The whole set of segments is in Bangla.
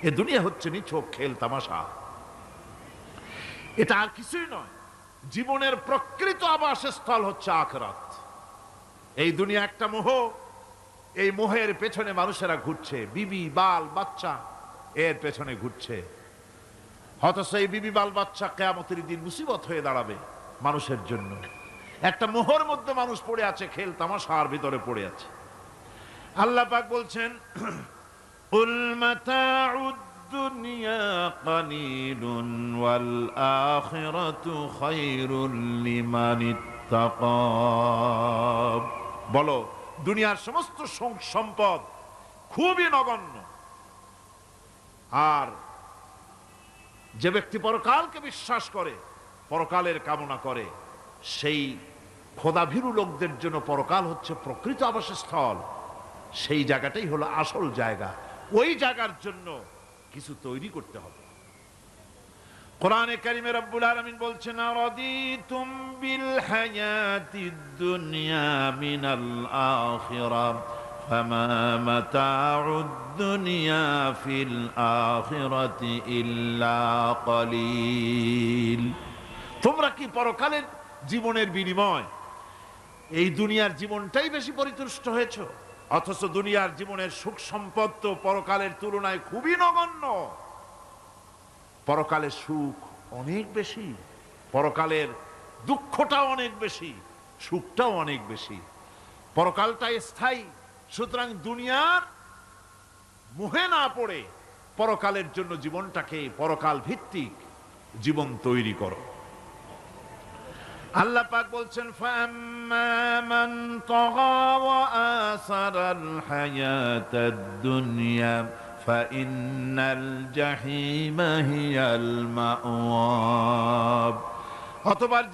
এ দুনিয়া হচ্ছে নিছক খেল তামাশা, এটা আর কিছুই নয়। জীবনের প্রকৃত আবাসস্থল হচ্ছে আখিরাত। এই দুনিয়া একটা মোহ, এই মোহের পেছনে মানুষেরা ঘুরছে, বিবি বাল বাচ্চা এর পেছনে ঘুরছে। অথচ এই বিবি বাল বাচ্চা কিয়ামতের দিন মুসিবত হয়ে দাঁড়াবে মানুষের জন্য। একটা মোহর মধ্যে মানুষ পড়ে আছে, খেল তামাশার ভিতরে পড়ে আছে। আল্লাহ পাক বলছেন, কুল মাতাউদ দুনিয়া কালিলুন ওয়াল আখিরাতু খায়রুল লিমান ইত্তাকা। বলো, দুনিয়ার সমস্ত সম্পদ খুবই নগণ্য, আর যে ব্যক্তি পরকালকে বিশ্বাস করে, পরকালের কামনা করে, সেই খোদাভীরু লোকদের জন্য পরকাল হচ্ছে প্রকৃত আবাসস্থল। সেই জায়গাটাই হলো আসল জায়গা। ওই জায়গার জন্য কিছু তৈরি করতে হবে। কোরআনে কারিমে রব্বুল আলামিন বলছেন, আরাদিতুম বিল হায়াতিদ দুনিয়া মিনাল আখিরাহ ফামা মাতাউদ দুনিয়া ফিল আখিরাতি ইল্লা কলিল। তোমরা কি পরকালের জীবনের বিনিময় এই দুনিয়ার জীবনটাই বেশি পরিতুষ্ট হয়েছো? অথচ দুনিয়ার জীবনের সুখ সম্পদ তো পরকালের তুলনায় খুবই নগণ্য। পরকালের সুখ অনেক বেশি, পরকালের দুঃখটাও অনেক বেশি, সুখটাও অনেক বেশি। পরকালটা স্থায়ী, সুতরাং দুনিয়ার মোহে না পড়ে পরকালের জন্য জীবনটাকে পরকাল ভিত্তিক জীবন তৈরি করো। আল্লাহ পাক বলছেন, ফাম্মা মান তাগা ওয়া আসারাল হায়াতাদ দুনিয়া ফাইন্নাল জাহিমা হিয়াল মাওয়া। অতঃপর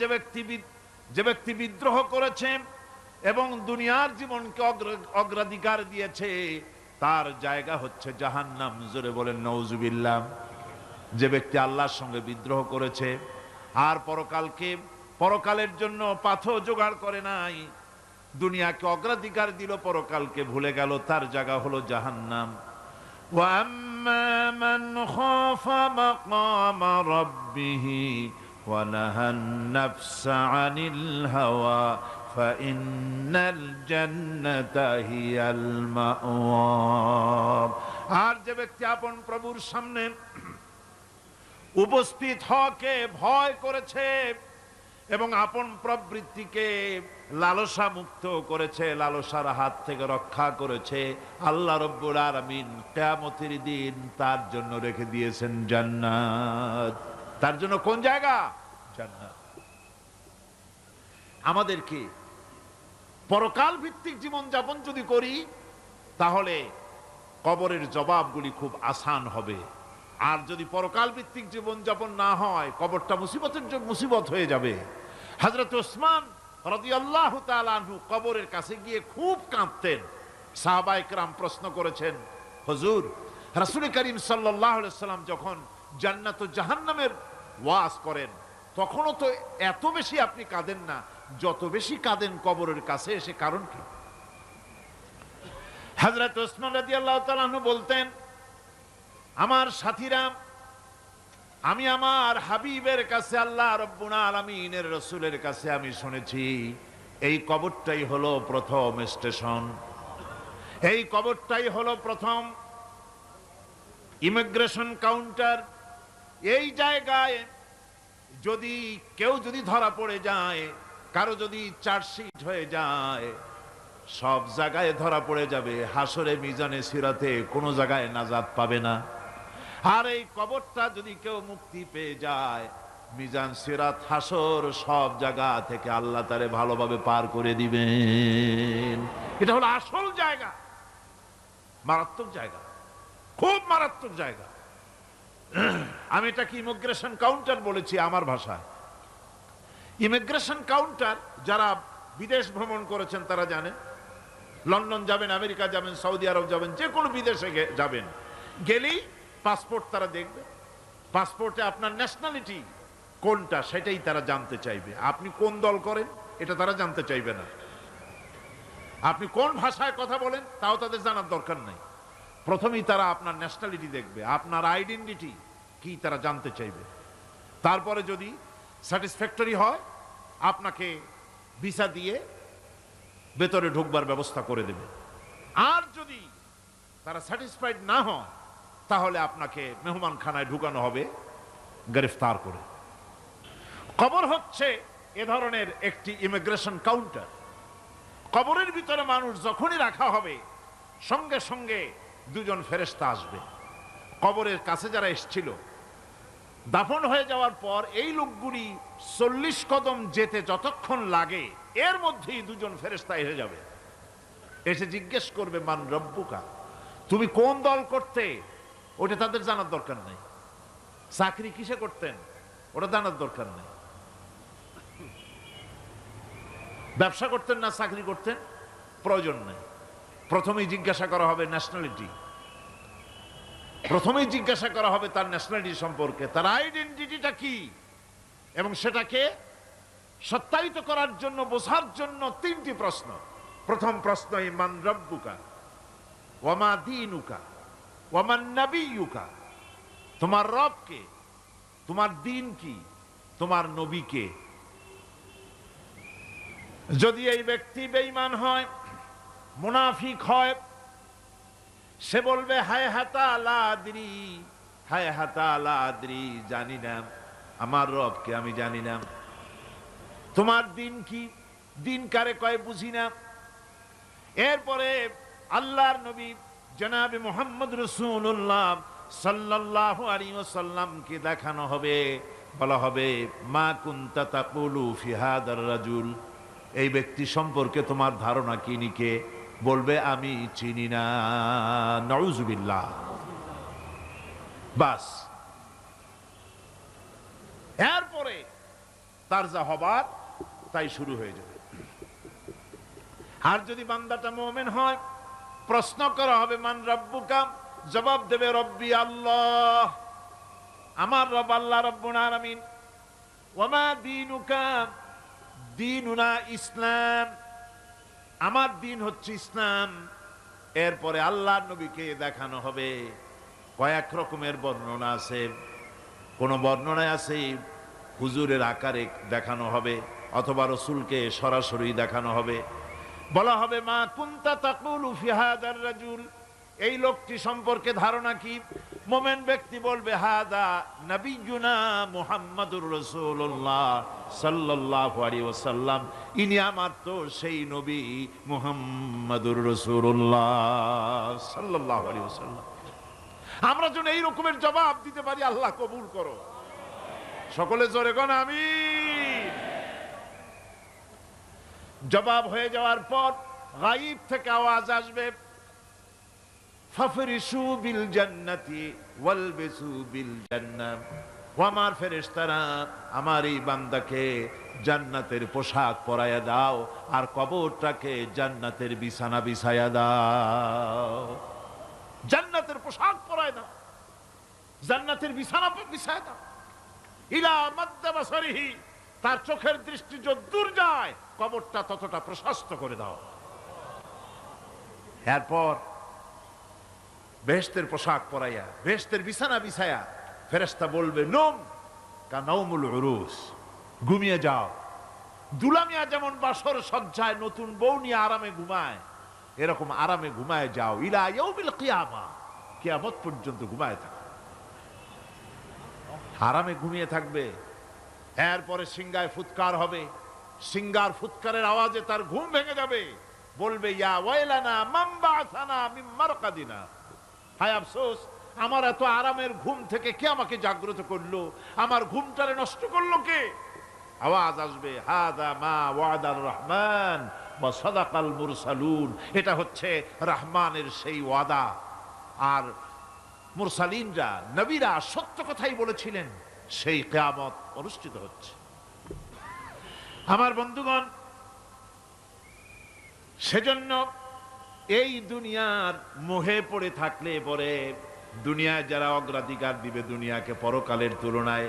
যে ব্যক্তি বিদ্রোহ করেছে এবং দুনিয়ার জীবনকে অগ্রাধিকার দিয়েছে, তার জায়গা হচ্ছে জাহান্নাম। জোরে বলেন নাউজুবিল্লাহ। যে ব্যক্তি আল্লাহর সঙ্গে বিদ্রোহ করেছে আর পরকালের জন্য পাথর জোগাড় করে নাই, দুনিয়াকে অগ্রাধিকার দিল, পরকালকে ভুলে গেল, তার জায়গা হলো জাহান্নাম। ওয়া আম্মা মান খাফা মাকামা রাব্বিহি ওয়া নাহান নাফসা আনিল হাওয়া ফাইন্নাল জান্নাতা হিয়াল মাওয়া। আর যে ব্যক্তি আপন প্রভুর সামনে উপস্থিত হওয়াকে ভয় করেছে এবং আপন প্রবৃত্তিকে লালসা মুক্ত করেছে, লালসার হাত থেকে রক্ষা করেছে, আল্লাহ রব্বুল আলামিন কিয়ামতের দিন তার জন্য রেখে দিয়েছেন জান্নাত। তার জন্য কোন জায়গা? জান্নাত। আমাদেরকে পরকাল ভিত্তিক জীবন যাপন যদি করি, তাহলে কবরের জবাবগুলি খুব আসান হবে। আর যদি পরকাল ভিত্তিক জীবন যাপন না হয়, কবরটা মুসিবত হয়ে যাবে। হযরত ওসমান রাদিয়াল্লাহু তাআলা আনহু কবরের কাছে গিয়ে খুব কাঁদতেন। সাহাবায়ে কেরাম প্রশ্ন করেছেন, হুজুর, রাসূল করিম সাল্লাল্লাহু আলাইহি ওয়াসাল্লাম যখন জান্নাত ও জাহান্নামের ওয়াজ করেন, তখনও তো এত বেশি আপনি কাঁদেন না, যত বেশি কাঁদেন কবরের কাছে এসে, কারণ কি? হযরত ওসমান রাদিয়াল্লাহু তাআলা আনহু বলতেন, আমার সাথীরা, আমি আমার হাবিবের কাছে, আল্লাহ রাব্বুল আলামিনের রাসূলের কাছে আমি শুনেছি, এই কবরটাই হলো প্রথম স্টেশন, এই কবরটাই হলো প্রথম ইমিগ্রেশন কাউন্টার। এই জায়গায় কেউ যদি ধরা পড়ে যায়, কারো যদি চার্জশিট হয়ে যায়, সব জায়গায় ধরা পড়ে যাবে। হাসরে মিজানে সিরাতে কোনো জায়গায় নাজাত পাবে না। আর এই কবরটা যদি কেউ মুক্তি পেয়ে যায়, মিজান সিরাত হাসর সব জায়গা থেকে আল্লাহ তারে ভালোভাবে পার করে দিবেন। এটা হলো আসল জায়গা, মারাত্মক জায়গা, খুব মারাত্মক জায়গা। আমি এটাকে ইমিগ্রেশন কাউন্টার বলেছি আমার ভাষায়। ইমিগ্রেশন কাউন্টার যারা বিদেশ ভ্রমণ করেছেন তারা জানেন। লন্ডন যাবেন, আমেরিকা যাবেন, সৌদি আরব যাবেন, যে কোনো বিদেশে যাবেন, গেলেই পাসপোর্ট তারা দেখবে। পাসপোর্টে আপনার ন্যাশনালিটি কোনটা সেটাই তারা জানতে চাইবে। আপনি কোন দল করেন এটা তারা জানতে চাইবে না। আপনি কোন ভাষায় কথা বলেন তাও তাদের জানার দরকার নাই। প্রথমেই তারা আপনার ন্যাশনালিটি দেখবে, আপনার আইডেন্টিটি কি তারা জানতে চাইবে। তারপরে যদি স্যাটিসফ্যাক্টরি হয় আপনাকে ভিসা দিয়ে ভেতরে ঢুকবার ব্যবস্থা করে দেবে। আর যদি তারা স্যাটিসফাইড না হয় তাহলে আপনাকে মেহমানখানায় ঢুকানো হবে গ্রেফতার করে। কবর হচ্ছে এ ধরনের একটি ইমিগ্রেশন কাউন্টার। কবরের ভিতরে মানুষ যখনই রাখা হবে সঙ্গে সঙ্গে দুজন ফেরেশতা আসবে। কবরের কাছে যারা এসেছিল দাফন হয়ে যাওয়ার পর এই লোকগুলি 40 কদম যেতে যতক্ষণ লাগে এর মধ্যেই দুজন ফেরেশতা এসে যাবে, এসে জিজ্ঞেস করবে মান রব্বুকা, তুমি কোন দল করতে? ওটা তাদের জানার দরকার নেই। চাকরি কিসে করতেন ওটা জানার দরকার নেই। ব্যবসা করতেন না চাকরি করতেন প্রয়োজন নেই। প্রথমেই জিজ্ঞাসা করা হবে ন্যাশনালিটি, প্রথমেই জিজ্ঞাসা করা হবে তার ন্যাশনালিটি সম্পর্কে, তার আইডেন্টিটিটা কি, এবং সেটাকে সত্যায়িত করার জন্য বোঝার জন্য 3টি প্রশ্ন। প্রথম প্রশ্ন মান রব্বুকা ওয়া মা দীনুকা ওয়া মান নাবিয়ুকা, তোমার রব কে, তোমার দিন কি, তোমার নবী কে। যদি এই ব্যক্তি বেঈমান হয়, মুনাফিক হয়, সে বলবে হায় হাতা লা আদরি, হায় হাতা লা আদরি, জানি না আমার রবকে, আমি জানি না। তোমার দিন কি, দিন কারে কয় বুঝি না। এরপরে আল্লাহর নবী জনাবে মুহাম্মদ রাসূলুল্লাহ সাল্লাল্লাহু আলাইহি ওয়াসাল্লামকে দেখানো হবে, বলা হবে মা কুনতা তাকুলু ফি হাদার রাজুল, এই ব্যক্তি সম্পর্কে তোমার ধারণা কি নিকে, বলবে আমি চিনি না। নাউযুবিল্লাহ। বাস, এরপরে তার যা হবার তাই শুরু হয়ে যাবে। আর যদি বান্দাটা মুমিন হয়, প্রশ্ন করা হবে মান রব্বুকা, জবাব দেবে রব্বি আল্লাহ, আমার রব আল্লাহ রাব্বুল আলামিন। ওয়া মা দীনুকা, দীনুনা ইসলাম, আমার দিন হচ্ছে ইসলাম। এরপরে আল্লাহর নবীকে দেখানো হবে। কয়েক রকমের বর্ণনা আছে, কোন বর্ণনায় আছে হুজুরের আকারে দেখানো হবে অথবা রাসূলকে সরাসরি দেখানো হবে। বলা হবে মা কুনতা তাকুলু ফি হাদার রাজুল, এই লোকটি সম্পর্কে ধারণা কি। মুমিন ব্যক্তি বলবে হাদা নবিয়ুনা মুহাম্মাদুর রাসূলুল্লাহ সাল্লাল্লাহু আলাইহি ওয়াসাল্লাম, ইনি আমার তো সেই নবী মুহাম্মাদুর রাসূলুল্লাহ সাল্লাল্লাহু আলাইহি ওয়াসাল্লাম। আমরা যেন এই রকমের জবাব দিতে পারি, আল্লাহ কবুল করো। সকলে জোরে কোন আমিন। জবাব হয়ে যাওয়ার পর গায়ব থেকে আওয়াজ আসবে ফাফরিশু বিল জান্নাতি ওয়ালবিসু বিল জান্নাহ, ও আমার ফেরেশতারা আমার এই বান্দাকে জান্নাতের পোশাক পরাইয়া দাও আর কবরটাকে জান্নাতের বিছানা বিছাইয়া দাও। জান্নাতের পোশাক পরায় দাও, জান্নাতের বিছানা বিছাইয়া দাও। ইলা মাদ্দা বাসারিহি, তার চোখের দৃষ্টি যতদূর যায় কবরটা ততটা প্রশস্ত করে দাও। এরপর বেহেশতের পোশাক পরাইয়া বেহেশতের বিছানা বিছায়া ফেরেশতা বলবে নম কা নাউমুল উরুস, ঘুমিয়ে যাও। দুলামিয়া যেমন বাসর সজ্জায় নতুন বউ নিয়ে আরামে ঘুমায়, এরকম আরামে ঘুমায় যাও। ইলা ইয়াউমিল কিয়ামা, কিয়ামত পর্যন্ত ঘুমায় থাকো, আরামে ঘুমিয়ে থাকবে। এরপরে সিংগায় ফুৎকার হবে, সিংগার ফুৎকারের আওয়াজে তার ঘুম ভেঙে যাবে। বলবে ইয়া ওয়াইলানা মান বাআসানা মিন মারকাদিনা, হায় আফসোস, আমার এত আরামের ঘুম থেকে কে আমাকে জাগ্রত করলো, আমার ঘুমটারে নষ্ট করলো কে। আওয়াজ আসবে হাদা মা ওয়াদার রহমান ওয়া সাদাকাল মুরসালুন, এটা হচ্ছে রহমানের সেই ওয়াদা, আর মুরসালিনরা নবীরা সত্য কথাই বলেছিলেন, সেই কিয়ামত অনুষ্ঠিত হচ্ছে। আমার বন্ধুগণ, সেজন্য এই দুনিয়ার মোহে পড়ে থাকলে পরে দুনিয়ায় যারা অগ্রাধিকার দিবে দুনিয়াকে পরকালের তুলনায়,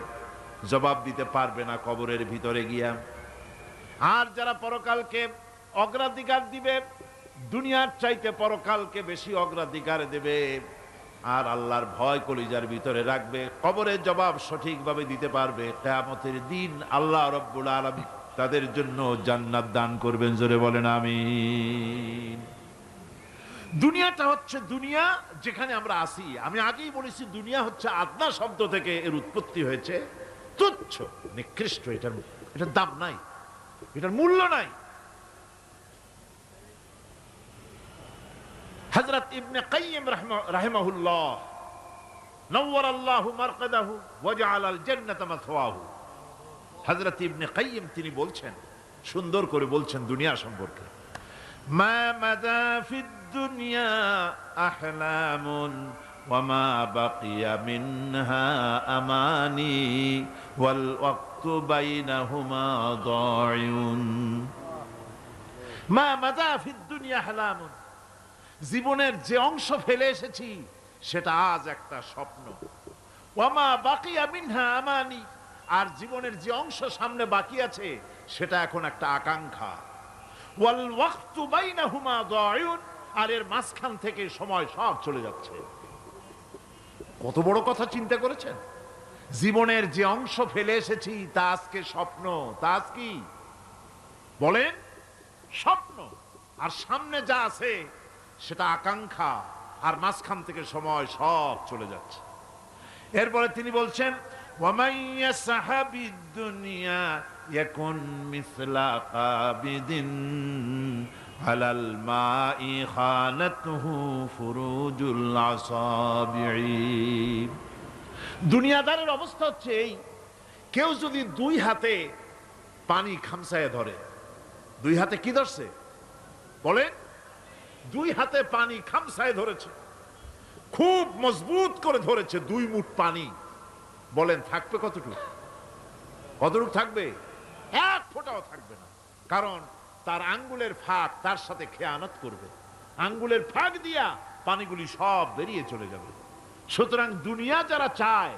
জবাব দিতে পারবে না কবরের ভিতরে গিয়া। আর যারা পরকালকে অগ্রাধিকার দিবে, দুনিয়ার চাইতে পরকালকে বেশি অগ্রাধিকার দেবে, আর আল্লাহর ভয় কলিজার ভিতরে রাখবে, কবরের জবাব সঠিকভাবে দিতে পারবে, কিয়ামতের দিন আল্লাহ রাব্বুল আলামিন তাদের জন্য জান্নাত দান করবেন। জোরে বলেন আমিন। দুনিয়াটা হচ্ছে দুনিয়া যেখানে আমরা আসি। আমি আগেই বলেছি দুনিয়া হচ্ছে আদনা শব্দ থেকে এর উৎপত্তি হয়েছে। তুচ্ছ, নিকৃষ্ট, এটার দাম নাই, এটার মূল্য নাই। হযরত ইবনে কাইয়িম রাহিমাহুল্লাহ নওয়ারাল্লাহু মারকাদাহু ওয়া জাআলাল জান্নাতা মাথওয়াহু, হযরত ইবনে কাইয়িম তিনি বলছেন, সুন্দর করে বলছেন দুনিয়া সম্পর্কে, মা মাদা ফিদ দুনিয়া আহলামুন ওয়া মা বাকিয়া মিনহা আমানি ওয়াল ওয়াক্তু বাইনাহুমা দায়ুন। মা মাদা ফিদ দুনিয়া আহলামুন, জীবনের যে অংশ ফেলে এসেছি সেটা আজ একটা স্বপ্ন। ওয়া মা বাকিয়া মিনহা আমানি, আর জীবনের যে অংশ সামনে বাকি আছে সেটা এখন একটা আকাঙ্ক্ষা। ওয়াল ওয়াক্তু বাইনাহুমা দায়ুন, আর এর মাঝখান থেকে সময় সব চলে যাচ্ছে। কত বড় কথা চিন্তা করেছেন? জীবনের যে অংশ ফেলে এসেছি তা আজকে স্বপ্ন, তা আজ কি বলেন? স্বপ্ন। আর সামনে যা আছে সেটা আকাঙ্ক্ষা, আর মাঝখান থেকে সময় সব চলে যাচ্ছে। এরপরে তিনি বলছেন, وَمَنْ يَسْعَ بِالدُّنْيَا يَكُنْ مِثْلَ قَابِضٍ عَلَى الْمَاءِ خَانَتْهُ فُرُوجُ الْأَصَابِعِ। দুনিয়াদারের অবস্থা হচ্ছে এই, কেউ যদি দুই হাতে পানি খামসায় ধরে, দুই হাতে কি ধরছে বলেন? দুই হাতে পানি খামসায় ধরেছে, খুব মজবুত করে ধরেছে, 2 মুঠ পানি। বলেন থাকবে কতটুকু? কতটুকু থাকবে? 1 ফোঁটাও থাকবে না, কারণ তার আঙ্গুলের ফাঁক তার সাথে খেয়ানত করবে, আঙ্গুলের ফাঁক দিয়া পানিগুলি সব বেরিয়ে চলে যাবে। সুতরাং দুনিয়া যারা চায়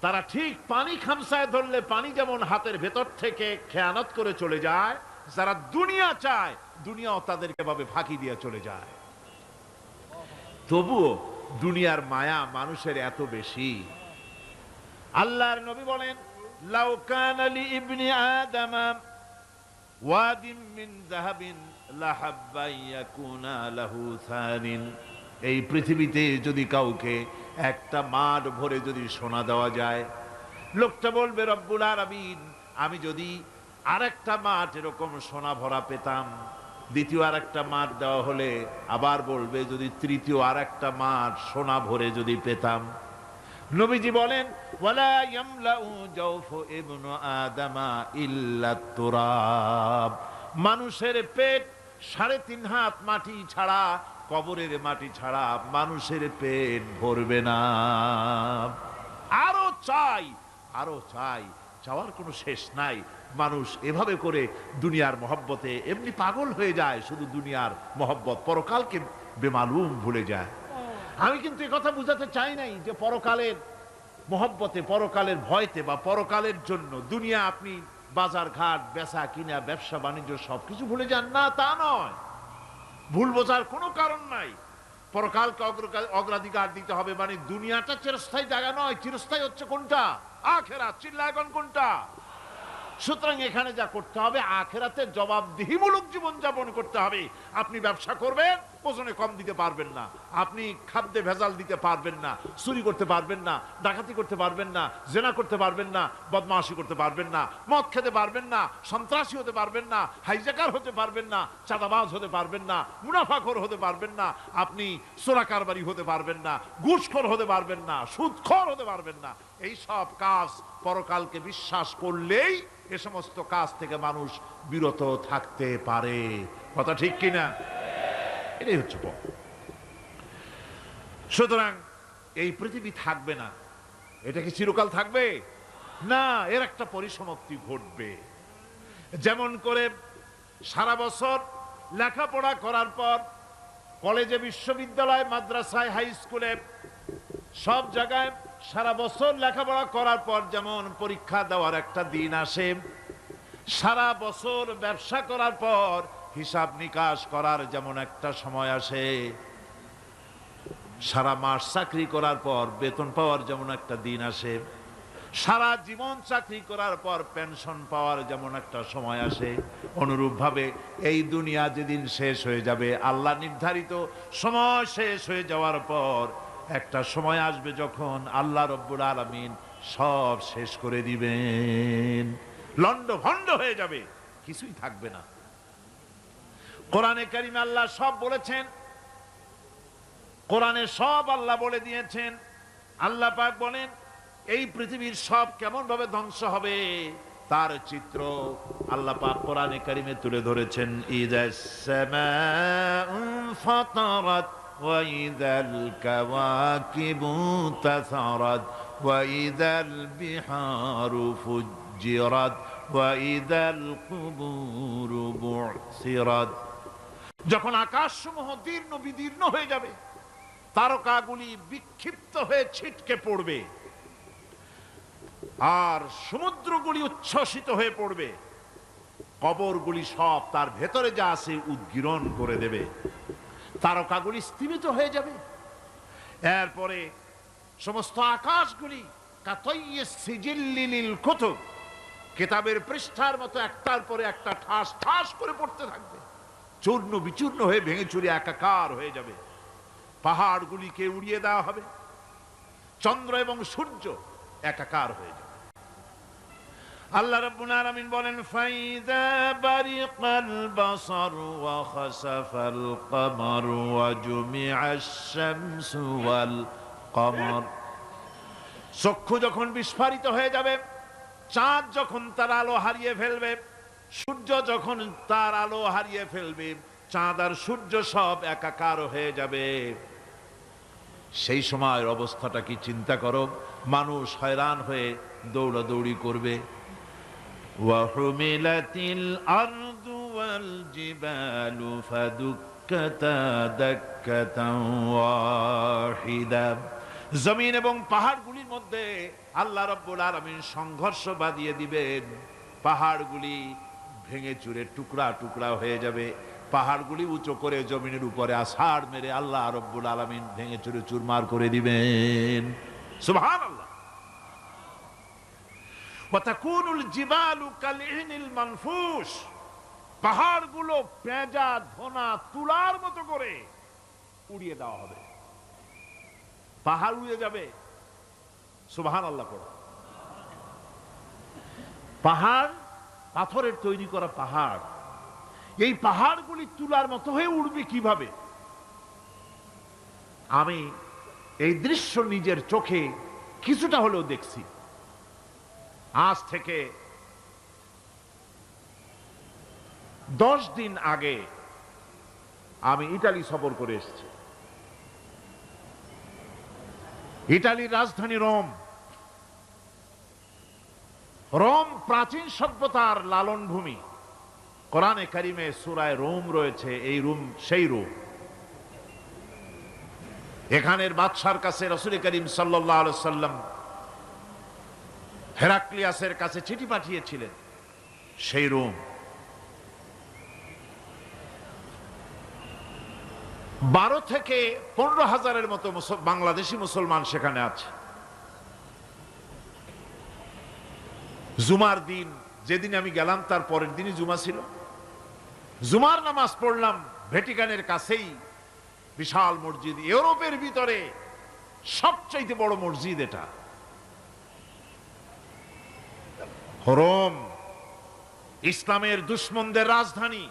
তারা ঠিক পানি খামসায় ধরলে পানি যেমন হাতের ভেতর থেকে খেয়ানত করে চলে যায়, যারা দুনিয়া চায় দুনিয়াও তাদেরকে ভাবে ফাঁকি দিয়ে চলে যায়। তবুও দুনিয়ার মায়া মানুষের এত বেশি। আল্লাহর নবী বলেন, লাউ কানা লি ইবনি আদম ওয়াদিন মিন যাহাবিন লাহাব্বা ইয়াকুনা লাহু সানিন। এই পৃথিবীতে যদি কাউকে একটা মাঠ ভরে যদি সোনা দেওয়া যায়, লোকটা বলবে রব্বুল আলামিন, আমি যদি আরেকটা মাঠ এরকম সোনা ভরা পেতাম। দ্বিতীয় আরেকটা মাঠ দেওয়া হলে আবার বলবে যদি তৃতীয় আরেকটা মাঠ সোনা ভরে যদি পেতাম। নবীজি বলেন, ওয়ালা ইয়ামলাউ জাওফু ইবনু আদামা ইল্লা তুরাব। মানুষের পেট 3.5 হাত মাটি ছাড়া, কবরের মাটি ছাড়া মানুষের পেট ভরবে না। আরো চাই, আরো চাই, চাওয়ার কোনো শেষ নাই। মানুষ এভাবে করে দুনিয়ার মহব্বতে এমনি পাগল হয়ে যায়, শুধু দুনিয়ার মহব্বত, পরকালকে বেমালুম ভুলে যায়। আমি কিন্তু এই কথা বুঝাতে চাই নাই যে পরকালের মহব্বতে, পরকালের ভয়তে বা পরকালের জন্য দুনিয়া আপনি বাজার ঘাট, বেচা কিনা, ব্যবসা বাণিজ্য সবকিছু ভুলে যান, না তা নয়। ভুল বোঝার কোনো কারণ নাই। পরকালকে অগ্রাধিকার দিতে হবে, মানে দুনিয়াটা চিরস্থায়ী জায়গা নয়। চিরস্থায়ী হচ্ছে কোনটা? আখিরাত। চিল্লায় এখন কোনটা? সুতরাং এখানে যা করতে হবে, আখিরাতে জবাবদিহিমূলক জীবন যাপন করতে হবে। আপনি ব্যবসা করবেন, ওজনে কম দিতে পারবেন না। আপনি খাদ্যে ভেজাল দিতে পারবেন না, চুরি করতে পারবেন না, ডাকাতি করতে পারবেন না, জেনা করতে পারবেন না, বদমাশি করতে পারবেন না, মদ খেতে পারবেন না, সন্ত্রাসী হতে পারবেন না, হাইজ্যাকার হতে পারবেন না, চাঁদাবাজ হতে পারবেন না, মুনাফাখোর হতে পারবেন না, আপনি চোরাকারবারি হতে পারবেন না, ঘুষখোর হতে পারবেন না, সুদখোর হতে পারবেন না। এই সব কাজ পরকালকে বিশ্বাস করলেই এ সমস্ত কাজ থেকে মানুষ বিরত থাকতে পারে। কথা ঠিক কিনা? এটাই হচ্ছে পথ। সুতরাং এই পৃথিবী থাকবে না। এটা কি চিরকাল থাকবে? না, এর একটা পরিসমাপ্তি ঘটবে। যেমন করে সারা বছর লেখাপড়া করার পর কলেজে, বিশ্ববিদ্যালয়, মাদ্রাসায়, হাই স্কুলে, সব জায়গায় সারা বছর লেখাপড়া করার পর যেমন পরীক্ষা দেওয়ার একটা দিন আসে, সারা বছর ব্যবসা করার পর হিসাব নিকাশ করার যেমন একটা সময় আসে, সারা মাস চাকরি করার পর বেতন পাওয়ার যেমন একটা দিন আসে, সারা জীবন চাকরি করার পর পেনশন পাওয়ার যেমন একটা সময় আসে, অনুরূপভাবে এই দুনিয়া যেদিন শেষ হয়ে যাবে, আল্লাহ নির্ধারিত সময় শেষ হয়ে যাওয়ার পর একটা সময় আসবে যখন আল্লাহ রব্বুল আলামিন সব শেষ করে দিবেন, লন্ড ভন্ড হয়ে যাবে, কিছুই থাকবে না। কোরআনে কারিমে আল্লাহ সব বলেছেন, কোরআনে সব আল্লাহ বলে দিয়েছেন। আল্লাহ পাক বলেন এই পৃথিবীর সব কেমন ভাবে ধ্বংস হবে তার চিত্র আল্লাহ পাক কোরআনে কারিমে তুলে ধরেছেন। ইযাস সামাউ ফাতারাত ওয়া ইযাল কাওয়াকিবু তাসারাত ওয়া ইযাল বিহারু ফুজ্জিরাত ওয়া ইযাল কুবুরু বু'সিরাত। যখন আকাশসমূহ দীর্ণ বিদীর্ণ হয়ে যাবে, তারকাগুলি বিক্ষিপ্ত হয়ে ছিটকে পড়বে, আর সমুদ্রগুলি উচ্ছ্বসিত হয়ে পড়বে, কবরগুলি সব তার ভেতরে যা আছে উদ্গীরণ করে দেবে, তারকাগুলি স্থিমিত হয়ে যাবে। এরপরে সমস্ত আকাশগুলি কাতাইয়িস সিজিল্লিল কুতুব, কিতাবের পৃষ্ঠার মতো একটার পরে একটা ঠাস ঠাস করে পড়তে থাকবে, চূর্ণ বিচূর্ণ হয়ে ভেঙে চুরে একাকার হয়ে যাবে। পাহাড়গুলিকে উড়িয়ে দেওয়া হবে, চন্দ্র এবং সূর্য একাকার হয়ে যাবে। আল্লাহ রাব্বুল আলামিন বলেন ফাইযা বারিকাল বাসার ওয়া খাসাফাল কমার ওয়া জুমিআশ শামসু ওয়াল কমার। চক্ষু যখন বিস্ফারিত হয়ে যাবে, চাঁদ যখন তার আলো হারিয়ে ফেলবে, সূর্য যখন তার আলো হারিয়ে ফেলবে, চাঁদ আর সূর্য সব একাকার হয়ে যাবে, সেই সময়ের অবস্থাটা কি চিন্তা করো। মানুষ হয়রান হয়ে দৌড়াদৌড়ি করবে। ওয়াহুমিলাতিল আরদু ওয়াল জিবালু ফাদুক্কাতা দাক্কাতান ওয়াহিদা। জমিন এবং পাহাড়গুলির মধ্যে আল্লাহ রাব্বুল আলামিন সংঘর্ষ বাঁধিয়ে দিবেন, পাহাড়গুলি ভেঙে চুরে টুকরা টুকরা হয়ে যাবে, পাহাড়গুলি উঁচু করে জমিনের উপরে আছাড় মেরে আল্লাহ রাব্বুল আলামিন ভেঙে চুরে চুরমার করে দিবেন। সুবহানাল্লাহ। ওয়া তাকুনুল জিবালু কালইহনিল মানফুস, পাহাড়গুলো পেঁজা ধোনা তুলার মতো করে উড়িয়ে দেওয়া হবে, পাহাড় উড়ে যাবে। সুবহানাল্লাহ পড়ো। পাহাড় পাথরের তৈরি করা পাহাড়, এই পাহাড়গুলি তুলার মতো হয়ে উড়বে কিভাবে? আমি এই দৃশ্য নিজের চোখে কিছুটা হলেও দেখছি। আজ থেকে 10 দিন আগে আমি ইতালি সফর করে এসেছি। ইতালির রাজধানী রোম। রোম প্রাচীন সভ্যতার লালন ভূমি। কোরআনে কারিমে সূরায়ে রোম রয়েছে, এই রোম সেই রোম। এখানের বাদশার কাছে রাসূল করিম সাল্লাল্লাহু আলাইহি সাল্লাম হেরাক্লিয়াসের কাছে চিঠি পাঠিয়েছিলেন, সেই রোম। 12 থেকে 15,000-এর মতো বাংলাদেশি মুসলমান সেখানে আছে। জুমার দিন, যেদিন আমি গেলাম তার পরের দিনই জুমা ছিল। জুমার নামাজ পড়লাম ভ্যাটিকানের কাছেই বিশাল মসজিদ, ইউরোপের ভিতরে সবচাইতে বড় মসজিদ এটা। রোম ইসলামের দুশমনদের রাজধানী।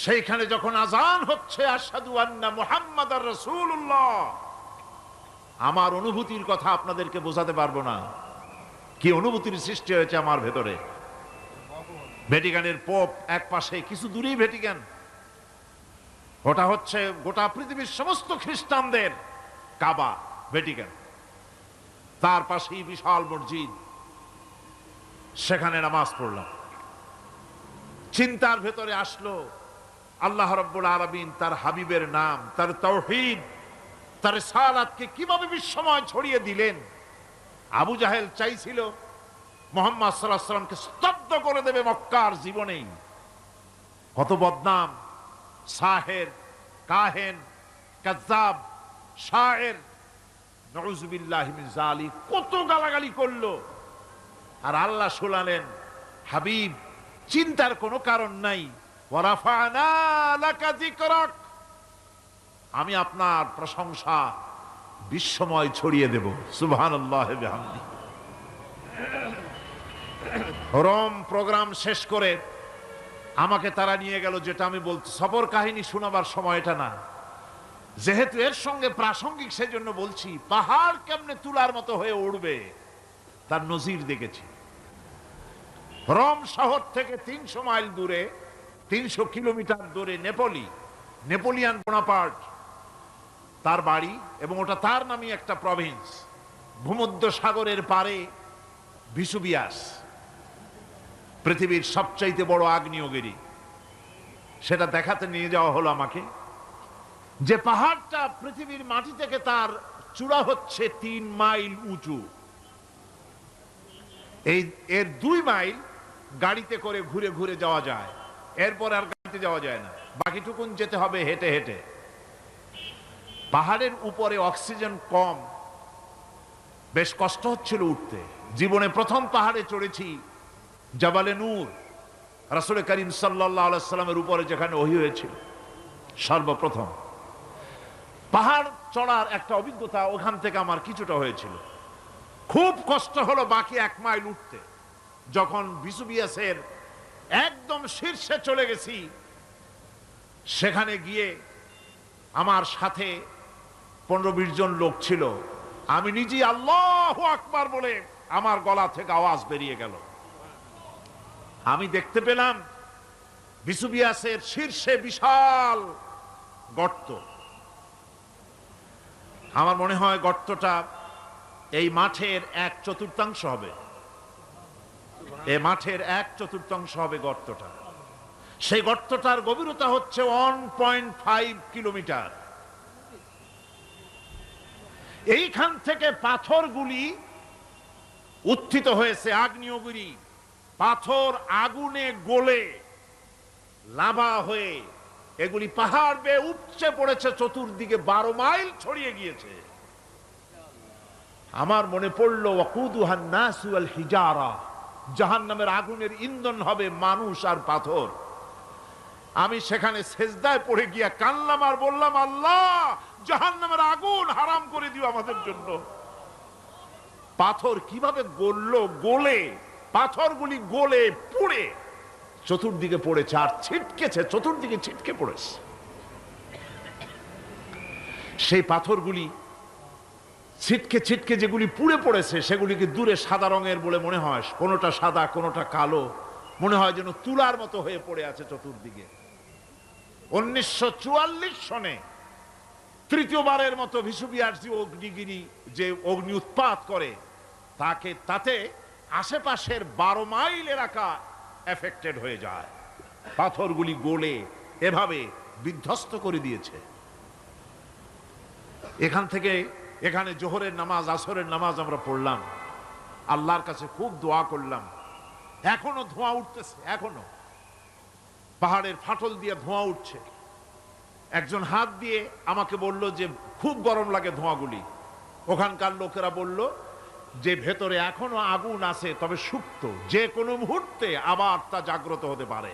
সেইখানে যখন আজান হচ্ছে আশহাদু আন্না মুহাম্মাদার রাসূলুল্লাহ, আমার অনুভূতির কথা আপনাদেরকে বোঝাতে পারবো না, কি অনুভূতির সৃষ্টি হয়েছে আমার ভেতরে। ভ্যাটিকানের পোপ এক পাশে, কিছু দূরেই ভ্যাটিকান, ওটা হচ্ছে গোটা পৃথিবীর সমস্ত খ্রিস্টানদের কাবা, ভ্যাটিকান। তার পাশেই বিশাল মসজিদ, সেখানে নামাজ পড়লাম। চিন্তার ভেতরে আসলো আল্লাহ রাব্বুল আলামিন তার হাবিবের নাম, তার তাওহীদ, তার রিসালাতকে কিভাবে বিশ্বময় ছড়িয়ে দিলেন। আবু জাহেল চাইছিল মুহাম্মদ সাল্লাল্লাহু আলাইহি ওয়াসাল্লামকে স্তব্ধ করে দেবে মক্কার জীবনেই, কত বদনাম, সাহের, কাহেন, কাজ্জাব, শায়ের, নাউযুবিল্লাহি মিন যালিক, কত গালাগালি করলো। আর আল্লাহ শুনালেন, হাবিব চিন্তার কোনো কারণ নাই, ওয়া রাফা'না লাকা যিকরাক, আমি আপনার প্রশংসা বিশ্বময় ছড়িয়ে দেব। সুবহানাল্লাহি ওয়া বিহামদিহি। রোম প্রোগ্রাম শেষ করে আমাকে তারা নিয়ে গেল, যেটা আমি বলছি সফর কাহিনী শোনাবার সময় এটা না, যেহেতু এর সঙ্গে প্রাসঙ্গিক সেজন্য বলছি। পাহাড় কেমনে তুলার মতো হয়ে উঠবে তার নজির দেখেছি। রোম শহর থেকে 300 মাইল দূরে, 300 কিলোমিটার দূরে নেপোলিয়ান বোনাপার্ট তার বাড়ি, এবং ওটা তার নামই একটা প্রভিন্স। ভূমধ্য সাগরের পারে ভিসুবিয়াস, পৃথিবীর সবচাইতে বড় আগ্নেয়গিরি, সেটা দেখাতে নিয়ে যাওয়া হলো আমাকে। যে পাহাড়টা পৃথিবীর মাটি থেকে তার চূড়া হচ্ছে 3 মাইল উঁচু, এর 2 মাইল গাড়িতে করে ঘুরে ঘুরে যাওয়া যায়, এরপর আর গাড়িতে যাওয়া যায় না, বাকিটুকুন যেতে হবে হেঁটে হেঁটে। পাহাড়ের উপরে অক্সিজেন কম, বেশ কষ্ট হচ্ছিল উঠতে। জীবনে প্রথম পাহাড়ে চড়েছি জাবালে নূর, রাসূল করিম সাল্লাল্লাহু আলাইহি সাল্লামের উপরে যেখানে ওহী হয়েছিল সর্বপ্রথম। পাহাড় চড়ার একটা অভিজ্ঞতা ওখান থেকে আমার কিছুটা হয়েছিল। খুব কষ্ট হলো বাকি 1 মাইল উঠতে। যখন ভিসুবিয়াসের একদম শীর্ষে চলে গেছি, সেখানে গিয়ে আমার সাথে 15-20 জন লোক ছিল। আমি নিজেই আল্লাহু আকবার বলে আমার গলা থেকে আওয়াজ বেরিয়ে গেল। আমি দেখতে পেলাম ভিসুবিয়াসের শীর্ষে বিশাল গর্ত। আমার মনে হয় গর্তটা এই মাঠের 1/4 হবে, এই মাঠের 1/4 হবে গর্তটা। সেই গর্তটার গভীরতা হচ্ছে 1.5 কিলোমিটার। এইখান থেকে পাথরগুলি উত্থিত হয়েছে, আগ্নেয়গিরি পাথর আগুনে গলে লাভা হয়ে এগুলি পাহাড় বেয়ে উপচে পড়েছে, চতুর্দিকে 12 মাইল ছড়িয়ে গিয়েছে। আমার মনে পড়লো ওয়াকুদুহান নাসু ওয়াল হিজারা, জাহান্নামের আগুনের ইন্ধন হবে মানুষ আর পাথর। আমি সেখানে সেজদায় পড়ে গিয়া কানলাম আর বললাম, আল্লাহ জাহান্নামের আগুন হারাম করে দিও আমাদের জন্য। পাথর কিভাবে গললো, গলে পাথরগুলি গলে পুড়ে চতুর্দিকে পড়েছে আর ছিটকেছে, চতুর্দিকে ছিটকে পড়েছে। সেই পাথরগুলি ছিটকে ছিটকে যেগুলি পুড়ে পড়েছে সেগুলিকে দূরে সাদা রঙের বলে মনে হয়, কোনোটা সাদা কোনোটা কালো, মনে হয় যেন তুলার মতো হয়ে পড়ে আছে চতুর্দিকে। 1944 সনে তৃতীয়বারের মতো ভিসুবিয়াস অগ্নিগিরি যে অগ্নি উৎপাত করে, তাতে আশেপাশের 12 মাইল এলাকা এফেক্টেড হয়ে যায়। পাথরগুলি গলে এভাবে বিধ্বস্ত করে দিয়েছে। এখান থেকে এখানে জোহরের নামাজ, আসরের নামাজ আমরা পড়লাম, আল্লাহর কাছে খুব দোয়া করলাম। এখনো ধোঁয়া উঠতেছে, এখনো পাহাড়ের ফাটল দিয়ে ধোঁয়া উঠছে। একজন হাত দিয়ে আমাকে বলল যে খুব গরম লাগে ধোঁয়াগুলি। ওখানকার লোকেরা বলল যে ভেতরে এখনো আগুন আছে, তবে সুপ্ত, যে কোনো মুহূর্তে আবার তা জাগ্রত হতে পারে।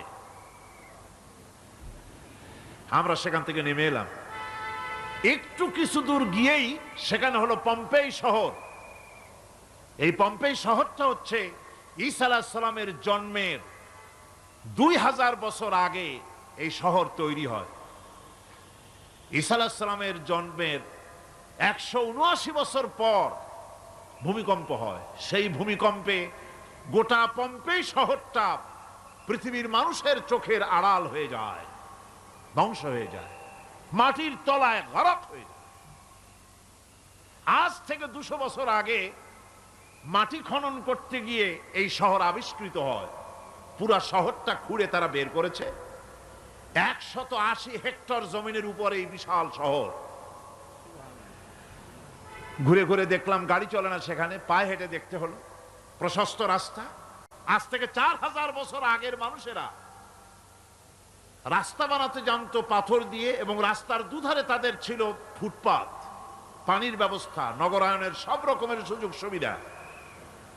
আমরা সেখান থেকে নেমে এলাম। একটু কিছু দূর গিয়েই সেখানে হলো পম্পেই শহর। এই পম্পেই শহরটা হচ্ছে ঈসা আলাইহিস সালামের জন্মের 2000 বছর আগে এই শহর তৈরি হয়। ঈসা আলাইহিস সালামের জন্মের 179 বছর পর ভূমিকম্প হয়। সেই ভূমিকম্পে গোটা পম্পেই শহরটা পৃথিবীর মানুষের চোখের আড়াল হয়ে যায়, ধ্বংস হয়ে যায়, মাটির তলায় গরক হয়ে যায়। আজ থেকে 200 বছর আগে মাটি খনন করতে গিয়ে এই শহর আবিষ্কৃত হয়। পুরা শহরটা খুঁড়ে তারা বের করেছে। 180 হেক্টর জমিনের উপরে এই বিশাল শহর। ঘুরে ঘুরে দেখলাম, গাড়ি চলে না সেখানে, পায়ে হেঁটে দেখতে হলো। প্রশস্ত রাস্তা। আজ থেকে 4000 বছর আগের মানুষেরা রাস্তা বানাতে জানতো পাথর দিয়ে, এবং রাস্তার দুধারে তাদের ছিল ফুটপাত, পানির ব্যবস্থা, নগরায়নের সব রকমের সুযোগ সুবিধা।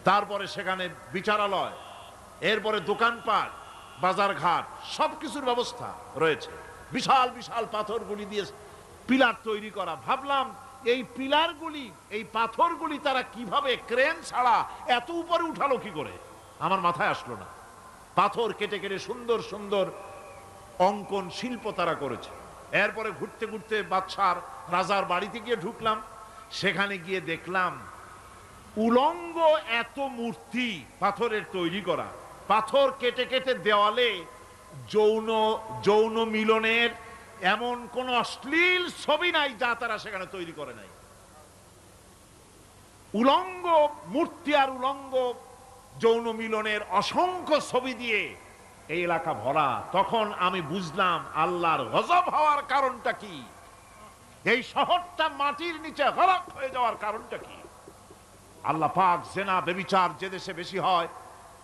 তারপরে সেখানে বিচারালয়, এরপরে দোকানপাট, বাজারঘাট, সবকিছুর ব্যবস্থা রয়েছে। বিশাল বিশাল পাথরগুলি দিয়ে পিলার তৈরি করা। ভাবলাম এই পিলারগুলি, এই পাথরগুলি তারা কিভাবে ক্রেন ছাড়া এত উপরে উঠালো কি করে, আমার মাথায় আসলো না। পাথর কেটে কেটে সুন্দর সুন্দর অঙ্কন শিল্প তারা করেছে। এরপরে ঘুরতে ঘুরতে বাদশার রাজার বাড়িতে গিয়ে ঢুকলাম। সেখানে গিয়ে দেখলাম উলঙ্গ এত মূর্তি পাথরের তৈরি করা। পাথর কেটে কেটে দেওয়ালে যৌন যৌন মিলনের এমন কোন অশ্লীল ছবি নাই যা তারা সেখানে তৈরি করে নাই। উলঙ্গ মূর্তি আর উলঙ্গ যৌন মিলনের অসংখ্য ছবি দিয়ে এই এলাকা ভরা। তখন আমি বুঝলাম আল্লাহর গজব হওয়ার কারণটা কি, এই শহরটা মাটির নিচে গরক হয়ে যাওয়ার কারণটা কি। আল্লাহ পাক জেনা ব্যভিচার যে দেশে বেশি হয়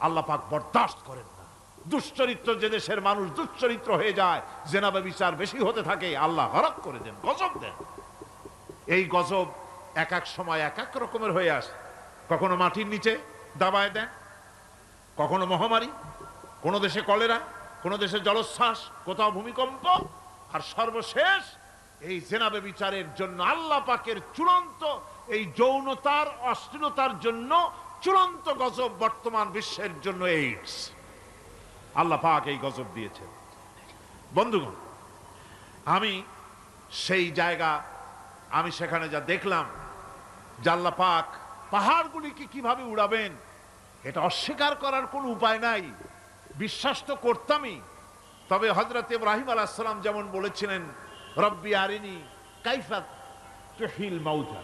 আল্লাহ পাক বরদাস্ত করেন না। দুশ্চরিত্র যে দেশের মানুষ দুশ্চরিত্র হয়ে যায়, জেনা ব্যভিচার বেশি হতে থাকে, আল্লাহ গরক করে দেন, গজব দেন। এই গজব এক এক সময় এক এক রকমের হয়ে আসে। কখনো মাটির নিচে দাবায় দেন, কখনো মহামারী, কোন দেশে কলেরা, কোন দেশে জলোচ্ছ্বাস, কোথাও ভূমিকম্প, আর সর্বশেষ এই জেনা ব্যভিচারের জন্য আল্লাহ পাকের চূড়ান্ত, এই যৌনতার অশ্লীলতার জন্য চূড়ান্ত গজব বর্তমান বিশ্বের জন্য এইডস। আল্লাহ পাক এই গজব দিয়েছে। বন্ধুগণ, আমি সেই জায়গা, আমি সেখানে যা দেখলাম যে আল্লাহ পাক পাহাড়গুলিকে কিভাবে উড়াবেন এটা অস্বীকার করার কোনো উপায় নাই। বিশ্বাস তো করতামই, তবে হযরত ইব্রাহিম আলাইহিস সালাম যেমন বলেছিলেন, রব্বি আরিনি কাইফা তুহিল মাউতা,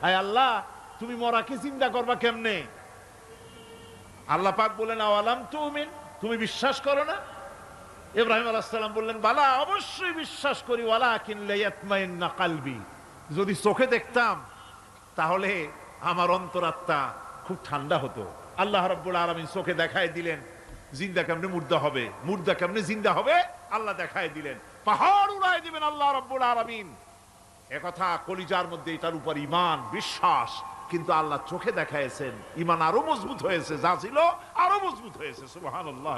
আয় আল্লাহ তুমি মরাকে চিন্তা করবা কেমনে। আল্লাহ পাক বলেন আওয়ালাম তুমিন, তুমি বিশ্বাস করো না? ইব্রাহিম আলাইহিস সালাম বললেন বালা, অবশ্যই বিশ্বাস করি, ওয়ালাকিন লিয়াতমাইন্না কলবি, যদি চোখে দেখতাম তাহলে আমার অন্তরাত্মা খুব ঠান্ডা হতো। আল্লাহ রাব্বুল আলামিন চোখে দেখায় দিলেন জিন্দা কেমনে মুর্দা হবে, মুর্দা কেমনে জিন্দা হবে, আল্লাহ দেখায় দিলেন। পাহাড় উড়ায় দিবেন আল্লাহ রাব্বুল আলামিন। একথা কলিজার মধ্যে এটার উপর ঈমান বিশ্বাস, কিন্তু আল্লাহ চোখে দেখাইছেন, ঈমান আরো মজবুত হয়েছে, যা ছিল আরো মজবুত হয়েছে। সুবহানাল্লাহ।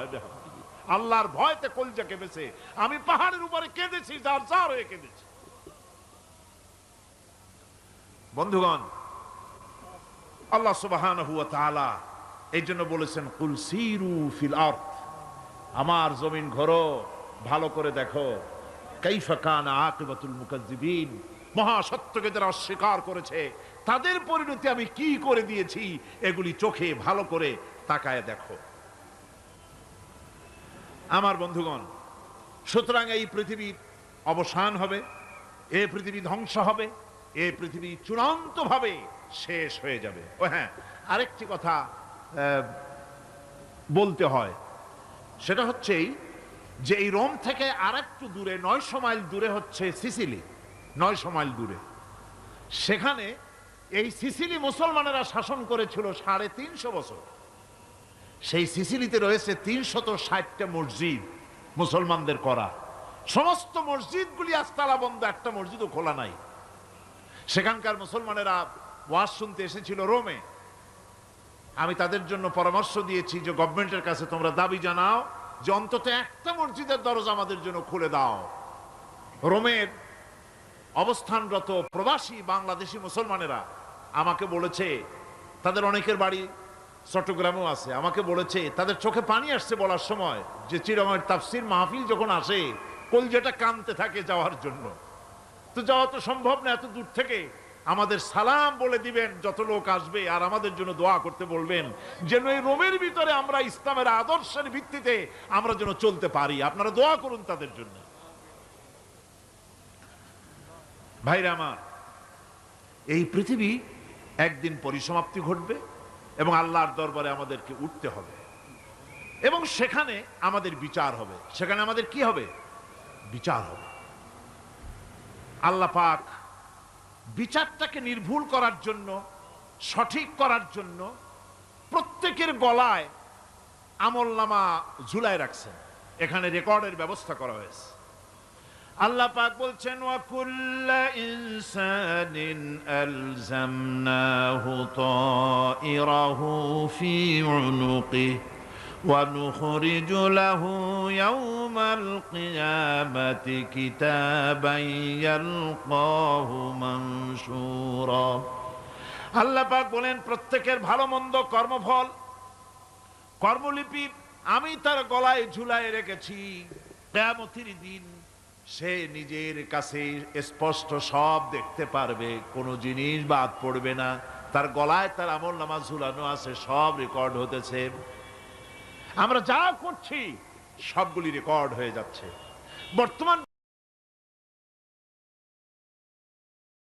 আল্লাহর ভয়তে কলিজা কেঁপেছে। আমি পাহাড়ের উপরে কেঁদেছি, যার যার হয়ে কেঁদেছি। বন্ধুগণ, আল্লাহ সুবহানাহু ওয়া তাআলা এই জন্য বলেছেন কুল সিরু ফিল আরদ, আমার জমিন ঘোরো, ভালো করে দেখো, কাইফা কানা আকিবাতুল মুকাজ্জিবিন, মহা সত্যকে যারা অস্বীকার করেছে তাদের পরিণতি আমি কি করে দিয়েছি, এগুলি চোখে ভালো করে তাকায় দেখো। আমার বন্ধুগণ, সুতরাং এই পৃথিবীর অবসান হবে, এই পৃথিবী ধ্বংস হবে, এই পৃথিবী চূড়ান্তভাবে শেষ হয়ে যাবে। ও হ্যাঁ, আরেকটি কথা বলতে হয়, সেটা হচ্ছে যে এই রোম থেকে আরেকটু দূরে 900 মাইল দূরে হচ্ছে সিসিলি। 900 মাইল দূরে, সেখানে এই সিসিলি মুসলমানেরা শাসন করেছিল 350 বছর। সেই সিসিলিতে রয়েছে 360টা মসজিদ মুসলমানদের করা। সমস্ত মসজিদগুলি আজ তালা বন্ধ, একটা মসজিদও খোলা নাই। সেখানকার মুসলমানেরা ওয়াজ শুনতে এসেছিল রোমে। আমি তাদের জন্য পরামর্শ দিয়েছি যে গভর্নমেন্টের কাছে তোমরা দাবি জানাও যে অন্তত একটা মসজিদের দরজা আমাদের জন্য খুলে দাও। রোমের অবস্থানরত প্রবাসী বাংলাদেশি মুসলমানেরা আমাকে বলেছে, তাদের অনেকের বাড়ি চট্টগ্রামেও আছে, আমাকে বলেছে তাদের চোখে পানি আসছে বলার সময় যে চিরময়ের তাফসীর মাহফিল যখন আসে কলজেটা কাঁদতে থাকে যাওয়ার জন্য। তো যাওয়া তো সম্ভব না এত দূর থেকে, আমাদের সালাম বলে দিবেন যত লোক আসবে, আর আমাদের জন্য দোয়া করতে বলবেন যেন এই রোমের ভিতরে আমরা ইসলামের আদর্শের ভিত্তিতে আমরা যেন চলতে পারি। আপনারা দোয়া করুন তাদের জন্য। ভাইরা আমার, এই পৃথিবী একদিন পরিসমাপ্তি ঘটবে এবং আল্লাহর দরবারে আমাদেরকে উঠতে হবে এবং সেখানে আমাদের বিচার হবে। সেখানে আমাদের কি হবে? বিচার হবে। আল্লাহ পাক বিচারটাকে নির্ভুল করার জন্য, সঠিক করার জন্য প্রত্যেকের গলায় আমলনামা ঝুলায় রাখছেন। এখানে রেকর্ডের ব্যবস্থা করা হয়েছে। আল্লাহ পাক বলছেন ওয়া কুল্লা ইনসানিন আলজামনাহু তাইরাহু ফি উনুকিহি ওয়া নুখরিজু লাহু ইয়াওমাল কিয়ামাতি কিতাবান ইয়ালকাহু মানশুরা। আল্লাহ পাক বলেন প্রত্যেকের ভালো মন্দ কর্মফল কর্মলিপি আমি তার গলায় ঝুলায় রেখেছি। কিয়ামতের দিন সে নিজের কাছে স্পষ্ট সব দেখতে পারবে, কোনো জিনিস বাদ পড়বে না। তার গলায় তার আমলনামা ঝুলানো আছে, সব রেকর্ড হতেছে। আমরা যা করছি সবগুলি রেকর্ড হয়ে যাচ্ছে। বর্তমান